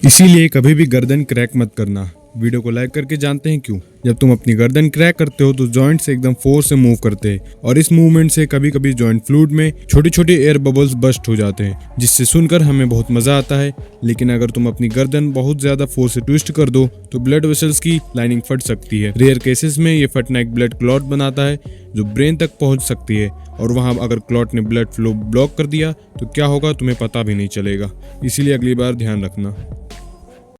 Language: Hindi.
इसीलिए कभी भी गर्दन क्रैक मत करना। वीडियो को लाइक करके जानते हैं क्यों? जब तुम अपनी गर्दन क्रैक करते हो तो जॉइंट्स एकदम फोर्स से मूव करते हैं और इस मूवमेंट से कभी कभी जॉइंट फ्लूइड में छोटे छोटे एयर बबल्स बस्ट हो जाते हैं, जिससे सुनकर हमें बहुत मजा आता है। लेकिन अगर तुम अपनी गर्दन बहुत ज्यादा फोर्स से ट्विस्ट कर दो तो ब्लड वेसल्स की लाइनिंग फट सकती है। रेयर केसेस में ये फटना एक ब्लड क्लॉट बनाता है जो ब्रेन तक पहुंच सकती है, और वहां अगर क्लॉट ने ब्लड फ्लो ब्लॉक कर दिया तो क्या होगा तुम्हें पता भी नहीं चलेगा। इसीलिए अगली बार ध्यान रखना।